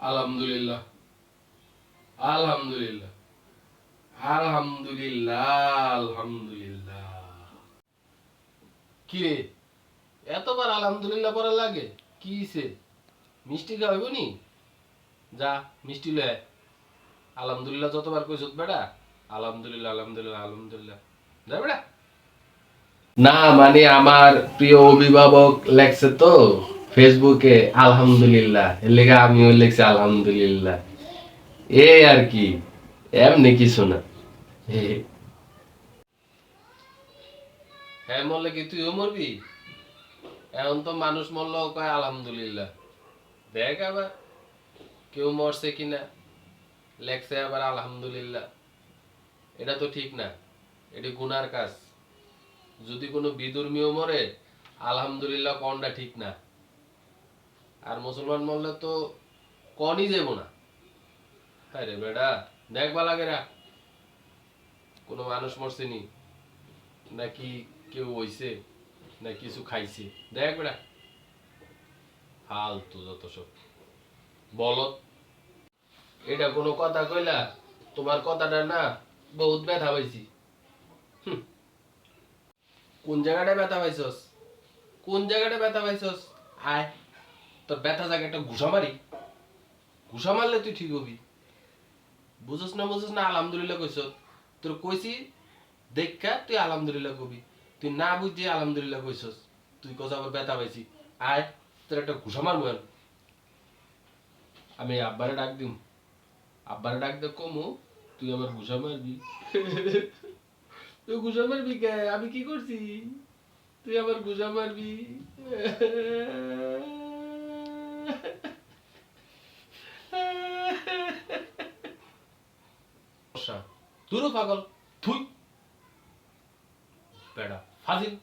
আলহামদুলিল্লাহ, আলহামদুলিল্লাহ, আলহামদুলিল্লাহ, আলহামদুলিল্লাহ। কি রে, এতবার আলহামদুলিল্লাহ পড়া লাগে? কি হইছে? মিষ্টি খাওয়াইব নি? যা মিষ্টি লয় আয়। আলহামদুলিল্লাহ যতবার কইছত বেটা, আলহামদুলিল্লাহ, আলহামদুলিল্লাহ, আলহামদুলিল্লাহ। যা বেটা। না মানে আমার প্রিয় অভিভাবক লেখছে তো ফেসবুকে আলহামদুলিল্লাহ, এর লেগে আমিও লিখছি আলহামদুলিল্লাহ। এই আর কি, এমনি কিছু না। হ্যাঁ, মরলে কি তুইও মরবি? এখন তো মানুষ মরলেও কয় আলহামদুলিল্লাহ। দেখ আবার কেউ মরছে কিনা, লেখছে আবার আলহামদুলিল্লাহ। এটা তো ঠিক না, এটি গুনার কাজ। যদি কোনো বিধর্মীয় মরে, আলহামদুলিল্লাহ কনটা ঠিক না। আর মুসলমান মরলে তো কনই যাব না। হ্যাঁ রে বেটা, দেখবা লাগে না কোনো মানুষ মরছে নি, নাকি কেউ হইছে, না কিছু খাইছে। দেখ বেটা, ফালতু যত সব বলত। এটা কোনো কথা কইলা? তোমার কথাটা না বহুত ব্যথা পাইছি। হুম, কোন জায়গাটা ব্যথা পাইছস? কোন জায়গাটা ব্যথা পাইছস? আয়, তোর ব্যথা জায়গাটা ঘুষা মারি। ঘুষা মারলে তুই ঠিক হবি। বুঝছ না বুঝছ না, আলহামদুলিল্লাহ কইছ। তোর কইছি দেখা তুই আলহামদুলিল্লাহ কবি। তুই না বুঝে আলহামদুলিল্লাহ কইছস। তুই কস আবার ব্যথা পাইছি। আয়, তোর একটা ঘুষা মারবো। আমি আব্বারে ডাক দিম। আব্বারে ডাক দে কমু তুই আমার ঘুষা মারবি। তুই ঘুষা মারবি কে? আমি কি করছি? তুই আমার ঘুষা মারবি। দূরও পাগল, থুই বেড়া ফাজিল।